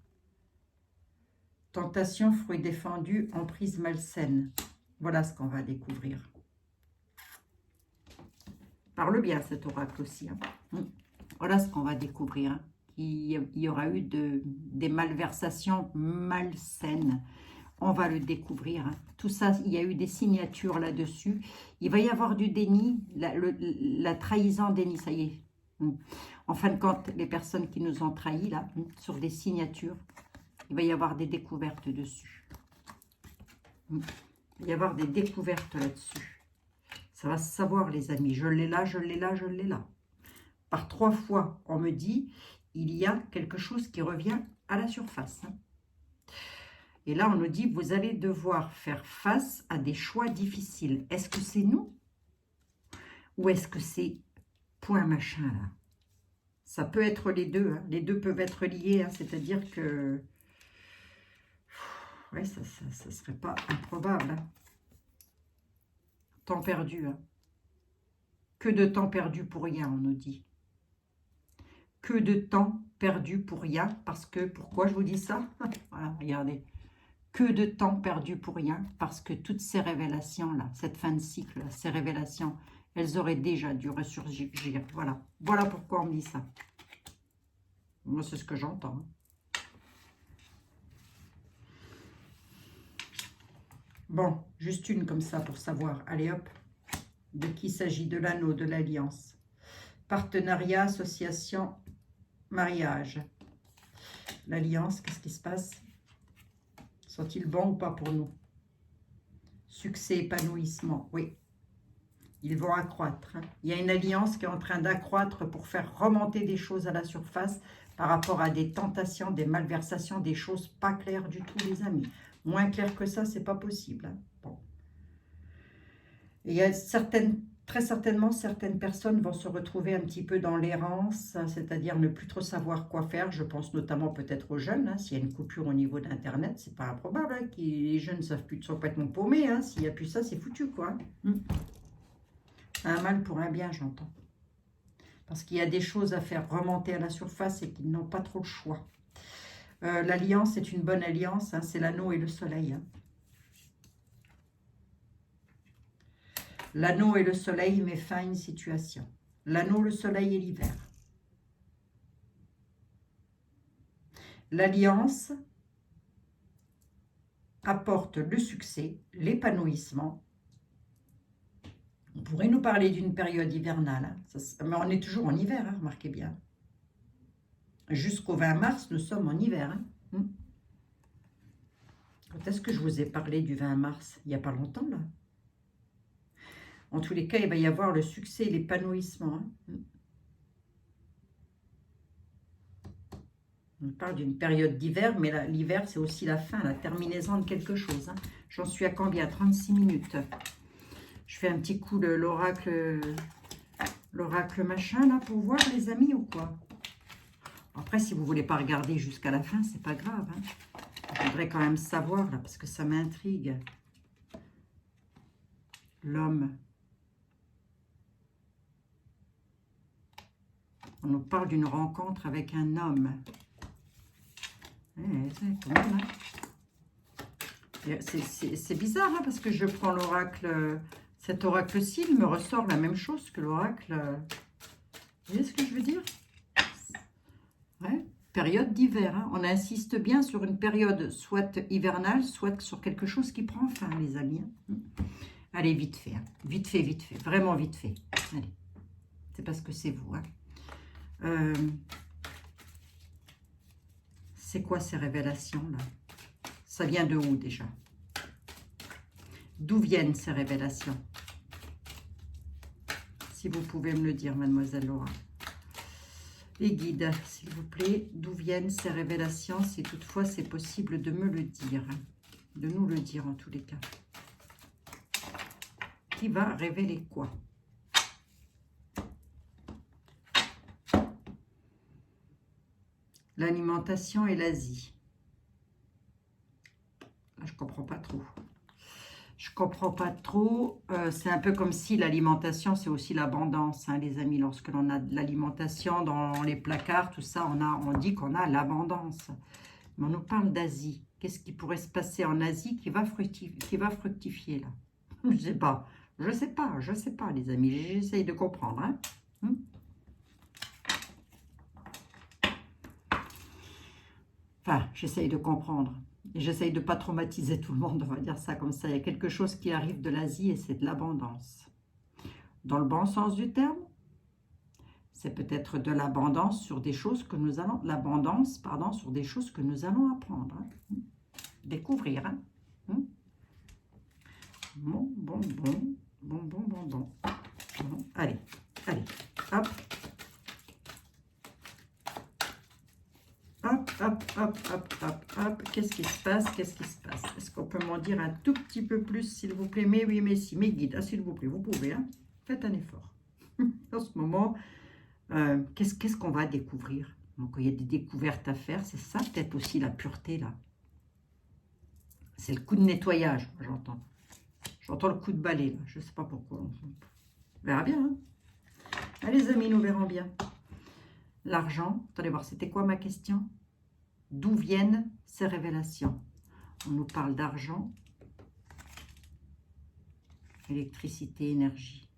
Tentation, fruit défendu, emprise malsaine. Voilà ce qu'on va découvrir. Parle bien cet oracle aussi. Hein. Voilà ce qu'on va découvrir. Hein. Il y aura eu des malversations malsaines. On va le découvrir. Hein. Tout ça, il y a eu des signatures là-dessus. Il va y avoir du déni, la trahison, déni, ça y est. En fin de compte, les personnes qui nous ont trahis, là, sur des signatures, il va y avoir des découvertes dessus. Il va y avoir des découvertes là-dessus. Ça va se savoir, les amis. Je l'ai là, je l'ai là, je l'ai là. Par 3 fois, on me dit, il y a quelque chose qui revient à la surface. Hein. Et là, on nous dit, vous allez devoir faire face à des choix difficiles. Est-ce que c'est nous? Ou est-ce que c'est point machin, là? Ça peut être les deux. Hein. Les deux peuvent être liés. Hein. C'est-à-dire que... Ouais, ça ne serait pas improbable. Hein. Temps perdu. Hein. Que de temps perdu pour rien, on nous dit. Que de temps perdu pour rien. Parce que, pourquoi je vous dis ça? Voilà, regardez. que de temps perdu pour rien, parce que toutes ces révélations-là, cette fin de cycle, ces révélations, elles auraient déjà dû ressurgir. Voilà, voilà pourquoi on me dit ça. Moi, c'est ce que j'entends. Bon, juste une comme ça pour savoir. Allez hop, de qui s'agit? De l'anneau, de l'alliance. Partenariat, association, mariage. L'alliance, qu'est-ce qui se passe? Sont-ils bons ou pas pour nous? Succès, épanouissement, oui. Ils vont accroître. Hein. Il y a une alliance qui est en train d'accroître pour faire remonter des choses à la surface par rapport à des tentations, des malversations, des choses pas claires du tout, les amis. Moins clair que ça, c'est pas possible. Hein. Bon. Et il y a très certainement, certaines personnes vont se retrouver un petit peu dans l'errance, c'est-à-dire ne plus trop savoir quoi faire. Je pense notamment peut-être aux jeunes. Hein. S'il y a une coupure au niveau d'Internet, c'est pas improbable. Hein, les jeunes ne savent plus, sont complètement paumés. Hein. S'il n'y a plus ça, c'est foutu, quoi. Un mal pour un bien, j'entends. Parce qu'il y a des choses à faire remonter à la surface et qu'ils n'ont pas trop le choix. L'alliance est une bonne alliance, hein, c'est l'anneau et le soleil. Hein. L'anneau et le soleil met fin à une situation. L'anneau, le soleil et l'hiver. L'alliance apporte le succès, l'épanouissement. On pourrait nous parler d'une période hivernale, hein. Mais on est toujours en hiver, hein, remarquez bien. Jusqu'au 20 mars, nous sommes en hiver. Hein. Quand est-ce que je vous ai parlé du 20 mars? Il n'y a pas longtemps, là. En tous les cas, il va y avoir le succès et l'épanouissement. Hein. On parle d'une période d'hiver, mais l'hiver, c'est aussi la fin, la terminaison de quelque chose. Hein. J'en suis à combien? 36 minutes. Je fais un petit coup de l'oracle machin, là, pour voir, les amis, ou quoi? Après, si vous ne voulez pas regarder jusqu'à la fin, c'est pas grave. Hein. Je voudrais quand même savoir, là, parce que ça m'intrigue. L'homme. On nous parle d'une rencontre avec un homme. C'est bizarre, hein, parce que je prends l'oracle, cet oracle-ci, il me ressort la même chose que l'oracle. Vous voyez ce que je veux dire? Ouais. Période d'hiver. Hein. On insiste bien sur une période soit hivernale, soit sur quelque chose qui prend fin, les amis. Hein. Allez, vite fait. Hein. Vite fait, vite fait. Vraiment vite fait. Allez. C'est parce que c'est vous. Hein. C'est quoi ces révélations-là? Ça vient de où déjà? D'où viennent ces révélations? Si vous pouvez me le dire, mademoiselle Laura. Les guides, s'il vous plaît, d'où viennent ces révélations, si toutefois c'est possible de me le dire, de nous le dire en tous les cas. Qui va révéler quoi? L'alimentation et l'Asie. Là, je comprends pas trop. Je comprends pas trop. C'est un peu comme si l'alimentation, c'est aussi l'abondance, hein, les amis. Lorsque l'on a de l'alimentation dans les placards, tout ça, on dit qu'on a l'abondance. Mais on nous parle d'Asie. Qu'est-ce qui pourrait se passer en Asie qui va fructifier là? Je sais pas. Je sais pas, les amis. J'essaye de comprendre. Hein. Enfin, j'essaye de comprendre. Et j'essaye de ne pas traumatiser tout le monde, on va dire ça comme ça. Il y a quelque chose qui arrive de l'Asie et c'est de l'abondance. Dans le bon sens du terme, c'est peut-être de l'abondance sur des choses que nous allons... L'abondance, pardon, sur des choses que nous allons apprendre. Hein. Découvrir. Hein. Bon. Bon. Allez. Hop. Hop. Qu'est-ce qui se passe? Est-ce qu'on peut m'en dire un tout petit peu plus, s'il vous plaît? Mais oui, mais si, mes guides, s'il vous plaît, vous pouvez. Hein. Faites un effort. En ce moment, qu'est-ce qu'on va découvrir? Donc, il y a des découvertes à faire. C'est ça, peut-être aussi la pureté, là. C'est le coup de nettoyage, j'entends. J'entends le coup de balai, là. Je ne sais pas pourquoi. On verra bien. Hein. Allez, les amis, nous verrons bien. L'argent, attendez voir, c'était quoi ma question? D'où viennent ces révélations? On nous parle d'argent, électricité, énergie.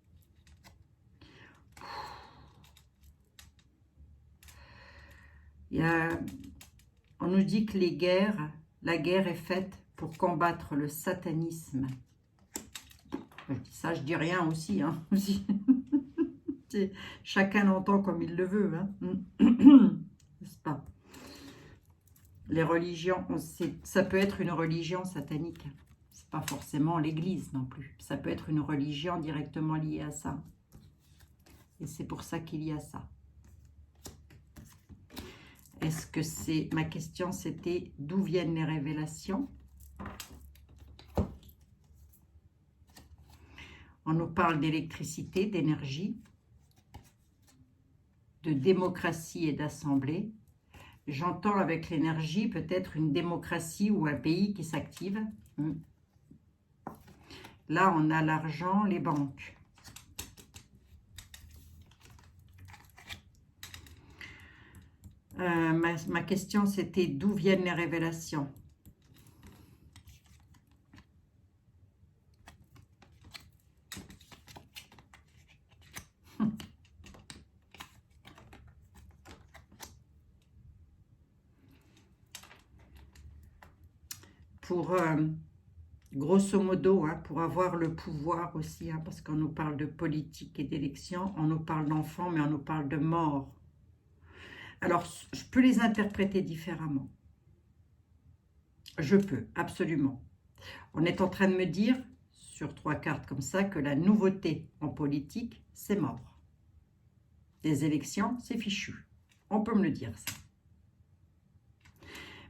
On nous dit que la guerre est faite pour combattre le satanisme. Je dis ça, je dis rien aussi. Hein, aussi. Chacun l'entend comme il le veut. Hein. N'est-ce pas? Les religions, ça peut être une religion satanique. C'est pas forcément l'église non plus. Ça peut être une religion directement liée à ça. Et c'est pour ça qu'il y a ça. Est-ce que c'est... Ma question, c'était d'où viennent les révélations? On nous parle d'électricité, d'énergie, de démocratie et d'assemblée. J'entends avec l'énergie peut-être une démocratie ou un pays qui s'active. Là, on a l'argent, les banques. Ma question, c'était d'où viennent les révélations? Pour, grosso modo, hein, pour avoir le pouvoir aussi, hein, parce qu'on nous parle de politique et d'élection, on nous parle d'enfants, mais on nous parle de mort. Alors, je peux les interpréter différemment. Je peux, absolument. On est en train de me dire, sur 3 cartes comme ça, que la nouveauté en politique, c'est mort. Les élections, c'est fichu. On peut me le dire, ça.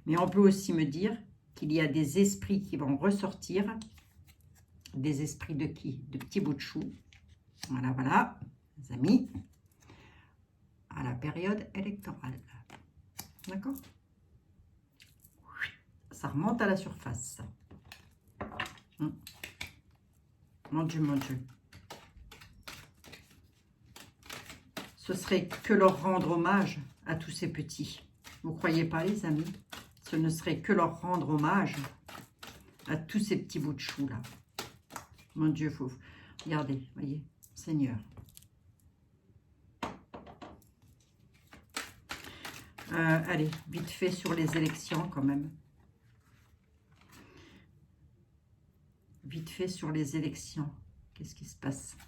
Mais on peut aussi me dire qu'il y a des esprits qui vont ressortir. Des esprits de qui? De petits bouts de chou. Voilà, voilà, les amis. À la période électorale. D'accord? Ça remonte à la surface. Mon Dieu, mon Dieu. Ce serait que leur rendre hommage à tous ces petits. Vous ne croyez pas, les amis? Ce ne serait que leur rendre hommage à tous ces petits bouts de chou là. Mon Dieu, faut... Regardez, voyez, Seigneur. Allez, vite fait sur les élections quand même. Vite fait sur les élections. Qu'est-ce qui se passe?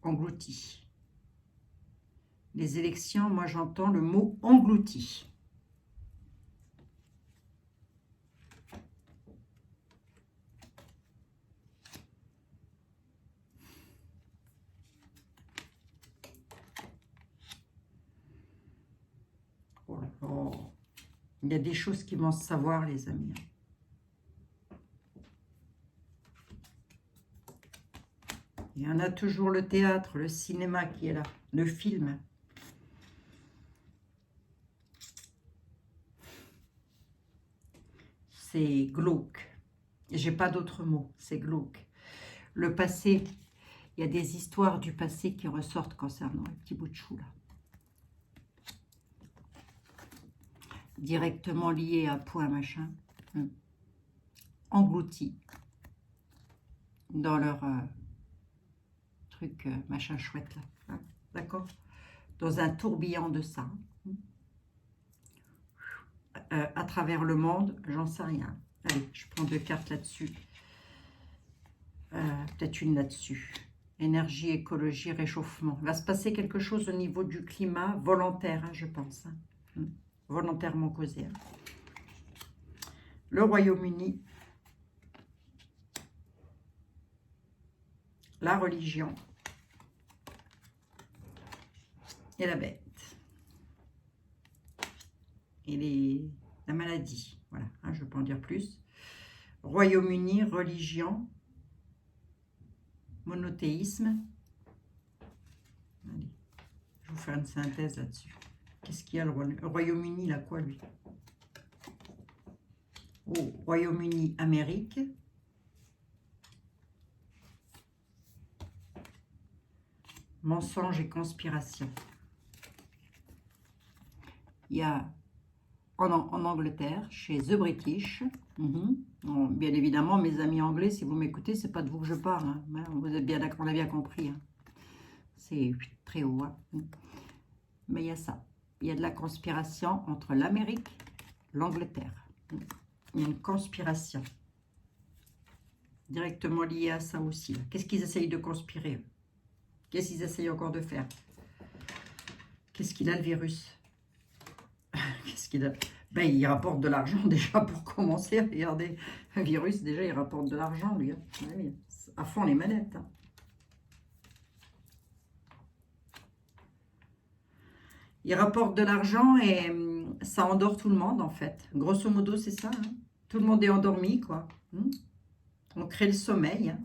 Englouti. Les élections, moi j'entends le mot englouti. Oh là là. Il y a des choses qui vont se savoir, les amis. Il y en a toujours le théâtre, le cinéma qui est là, le film. C'est glauque. J'ai pas d'autre mot, c'est glauque. Le passé, il y a des histoires du passé qui ressortent concernant les petits bouts de chou là. Directement liés à point machin. Engloutis dans leur truc machin chouette là. Hein, d'accord? Dans un tourbillon de ça. À travers le monde, j'en sais rien. Allez, je prends 2 cartes là-dessus. Peut-être une là-dessus. Énergie, écologie, réchauffement. Il va se passer quelque chose au niveau du climat volontaire, hein, je pense. Hein. Volontairement causé. Hein. Le Royaume-Uni. La religion. Et la bête. Et la maladie. Voilà, hein, je ne peux pas en dire plus. Royaume-Uni, religion, monothéisme. Allez, je vais vous faire une synthèse là-dessus. Qu'est-ce qu'il y a le Royaume-Uni, là, quoi, lui? Oh, Royaume-Uni, Amérique. Mensonge et conspiration. Il y a en Angleterre, chez The British. Bon, bien évidemment, mes amis anglais, si vous m'écoutez, c'est pas de vous que je parle. Hein. Vous êtes bien d'accord, on a bien compris. Hein. C'est très haut. Hein. Mais il y a ça. Il y a de la conspiration entre l'Amérique et l'Angleterre. Il y a une conspiration directement liée à ça aussi. Qu'est-ce qu'ils essayent de conspirer? Qu'est-ce qu'ils essayent encore de faire? Qu'est-ce qu'il a, le virus? Qu'est-ce qu'il a? Ben, il rapporte de l'argent déjà pour commencer. Regardez, un virus, déjà, il rapporte de l'argent, lui. Hein. Oui, à fond les manettes. Hein. Il rapporte de l'argent et ça endort tout le monde, en fait. Grosso modo, c'est ça. Hein. Tout le monde est endormi, quoi. On crée le sommeil. Hein.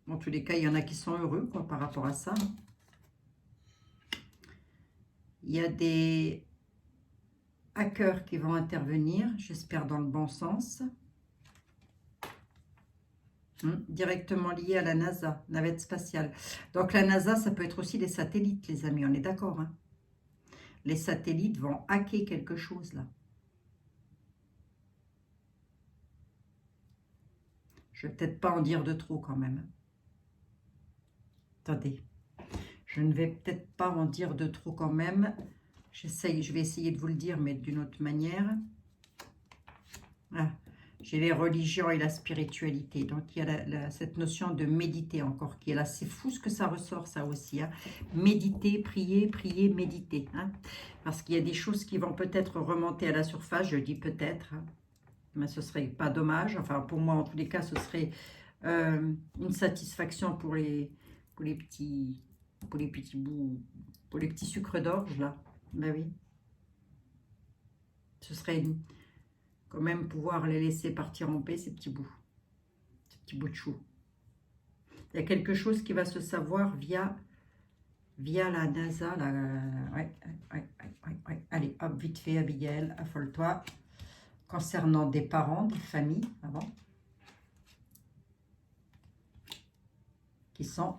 En tous les cas, il y en a qui sont heureux, quoi, par rapport à ça. Hein. Il y a des hackers qui vont intervenir, j'espère dans le bon sens. Directement lié à la NASA, navette spatiale. Donc la NASA, ça peut être aussi les satellites, les amis, on est d'accord. Hein? Les satellites vont hacker quelque chose, là. Je vais peut-être pas en dire de trop, quand même. Attendez. Je ne vais peut-être pas en dire de trop, quand même. Je vais essayer de vous le dire, mais d'une autre manière. Ah. J'ai les religions et la spiritualité. Donc, il y a cette notion de méditer encore qui est là. C'est fou ce que ça ressort, ça aussi. Hein. Méditer, prier, prier, méditer. Hein. Parce qu'il y a des choses qui vont peut-être remonter à la surface. Je dis peut-être. Hein. Mais ce serait pas dommage. Enfin, pour moi, en tous les cas, ce serait une satisfaction pour les petits bouts, pour les petits sucres d'orge, là. Ben oui. Ce serait quand même pouvoir les laisser partir en paix, ces petits bouts de chou. Il y a quelque chose qui va se savoir via la NASA. Ouais. Allez, hop, vite fait, Abigail, affole-toi. Concernant des parents, des familles, avant, qui sont...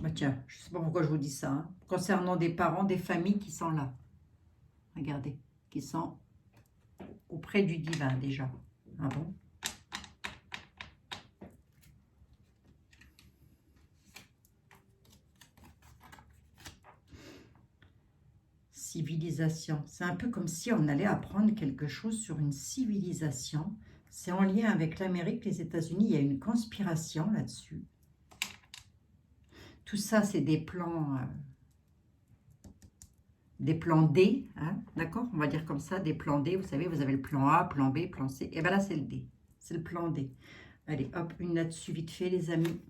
Bah tiens, je ne sais pas pourquoi je vous dis ça. Hein. Concernant des parents, des familles qui sont là. Regardez, qui sont auprès du divin déjà. Ah bon? Civilisation. C'est un peu comme si on allait apprendre quelque chose sur une civilisation. C'est en lien avec l'Amérique, les États-Unis. Il y a une conspiration là-dessus. Tout ça, c'est des plans D, hein, d'accord? On va dire comme ça, des plans D. Vous savez, vous avez le plan A, plan B, plan C. Et bien là, c'est le D. C'est le plan D. Allez, hop, une là-dessus, vite fait, les amis.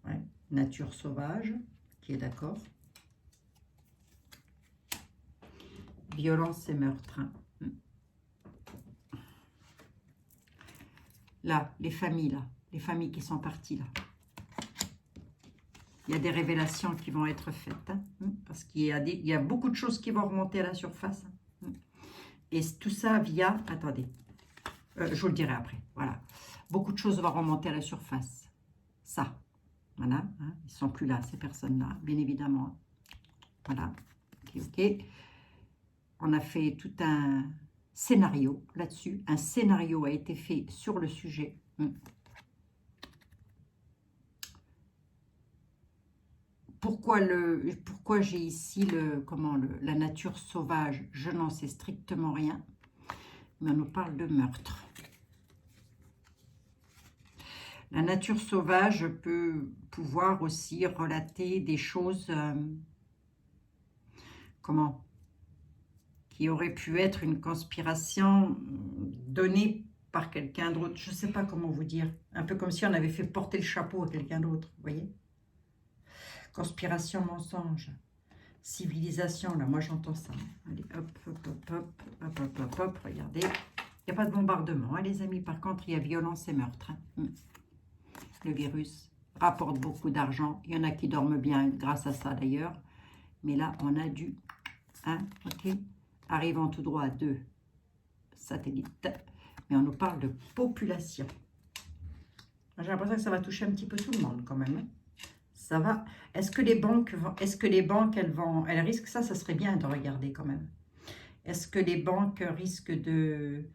Ouais, nature sauvage, qui est d'accord. Violence et meurtre. Hein. Là, les familles qui sont parties, là. Il y a des révélations qui vont être faites, hein, parce qu'il y a beaucoup de choses qui vont remonter à la surface. Hein, et tout ça via... Attendez, je vous le dirai après. Voilà. Beaucoup de choses vont remonter à la surface. Ça, voilà. Hein, ils ne sont plus là, ces personnes-là, bien évidemment. Voilà. Ok. On a fait tout un scénario là-dessus. Un scénario a été fait sur le sujet. Pourquoi j'ai ici la nature sauvage? Je n'en sais strictement rien. Mais on nous parle de meurtre. La nature sauvage peut pouvoir aussi relater des choses qui auraient pu être une conspiration donnée par quelqu'un d'autre. Je ne sais pas comment vous dire. Un peu comme si on avait fait porter le chapeau à quelqu'un d'autre, vous voyez? Conspiration, mensonge, civilisation, là, moi j'entends ça. Allez, hop, regardez. Il n'y a pas de bombardement, hein, les amis. Par contre, il y a violence et meurtre. Hein. Le virus rapporte beaucoup d'argent. Il y en a qui dorment bien grâce à ça, d'ailleurs. Mais là, on a du... Hein, ok. Arrivant tout droit à 2 satellites. Mais on nous parle de population. J'ai l'impression que ça va toucher un petit peu tout le monde, quand même. Hein. Ça va. Est-ce que elles risquent ça serait bien de regarder quand même. Est-ce que les banques risquent de...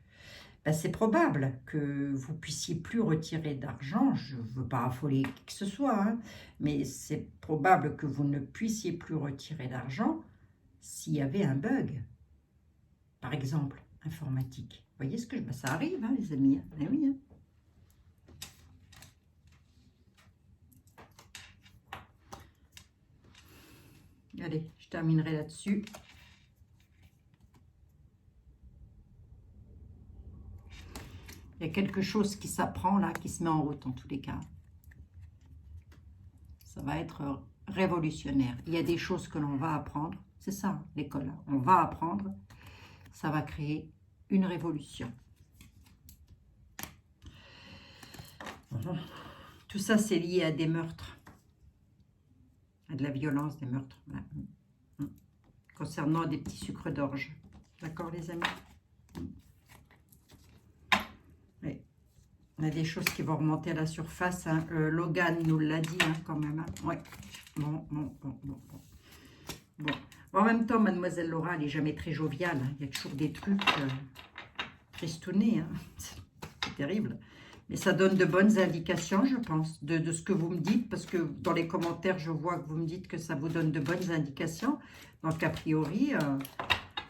Ben, c'est probable que vous puissiez plus retirer d'argent. Je ne veux pas affoler qui que ce soit, hein, mais c'est probable que vous ne puissiez plus retirer d'argent s'il y avait un bug, par exemple, informatique. Vous voyez ce que je... Ben, ça arrive, hein, les amis. Eh oui, hein. Allez, je terminerai là-dessus. Il y a quelque chose qui s'apprend là, qui se met en route en tous les cas. Ça va être révolutionnaire. Il y a des choses que l'on va apprendre. C'est ça, l'école. On va apprendre. Ça va créer une révolution. Tout ça, c'est lié à des meurtres. À de la violence, des meurtres. Voilà. Concernant des petits sucres d'orge. D'accord, les amis? Oui. On a des choses qui vont remonter à la surface. Hein. Logan nous l'a dit, hein, quand même. Hein. Ouais. Bon. En même temps, Mademoiselle Laura, elle n'est jamais très joviale. Hein. Il y a toujours des trucs tristounés. Hein. C'est terrible. Mais ça donne de bonnes indications, je pense, de ce que vous me dites. Parce que dans les commentaires, je vois que vous me dites que ça vous donne de bonnes indications. Donc, a priori,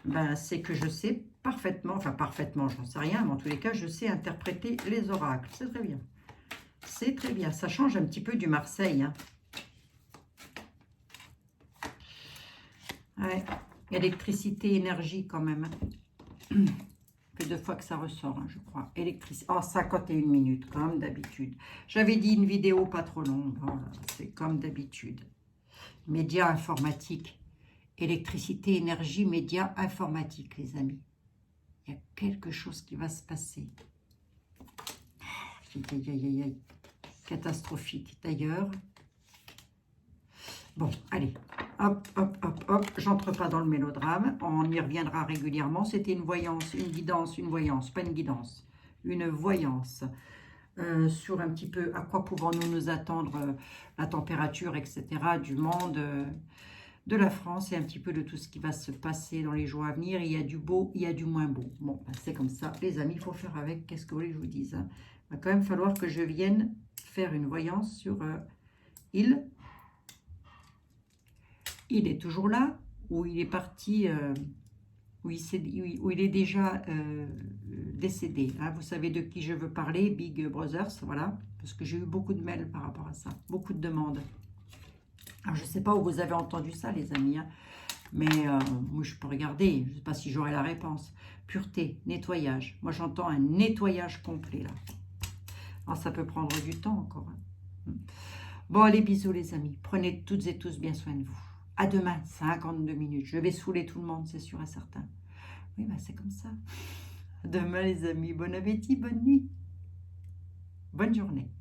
ben, c'est que je sais parfaitement, enfin parfaitement, j'en sais rien, mais en tous les cas, je sais interpréter les oracles. C'est très bien. C'est très bien. Ça change un petit peu du Marseille. Hein. Ouais. Électricité, énergie quand même. Ça fait 2 fois que ça ressort, hein, je crois. Électricité. Oh, 51 minutes, comme d'habitude. J'avais dit une vidéo pas trop longue. Oh, c'est comme d'habitude. Médias informatiques. Électricité, énergie, médias informatiques, les amis. Il y a quelque chose qui va se passer. Aïe. Catastrophique. D'ailleurs, bon, allez, hop. J'entre pas dans le mélodrame. On y reviendra régulièrement. C'était une voyance, une guidance, une voyance, pas une guidance, une voyance. Sur un petit peu à quoi pouvons-nous nous attendre, la température, etc., du monde, de la France et un petit peu de tout ce qui va se passer dans les jours à venir. Il y a du beau, il y a du moins beau. Bon, ben c'est comme ça, les amis, il faut faire avec. Qu'est-ce que vous voulez que je vous dise, hein? Il va quand même falloir que je vienne faire une voyance sur il. Il est toujours là, ou il est parti, où il est déjà décédé. Hein. Vous savez de qui je veux parler, Big Brothers, voilà. Parce que j'ai eu beaucoup de mails par rapport à ça, beaucoup de demandes. Alors, je ne sais pas où vous avez entendu ça, les amis, hein, mais moi, je peux regarder. Je ne sais pas si j'aurai la réponse. Pureté, nettoyage. Moi, j'entends un nettoyage complet, là. Alors, ça peut prendre du temps encore. Hein. Bon, allez, bisous, les amis. Prenez toutes et tous bien soin de vous. À demain, 52 minutes. Je vais saouler tout le monde, c'est sûr et certain. Oui, ben, c'est comme ça. À demain, les amis. Bon appétit, bonne nuit. Bonne journée.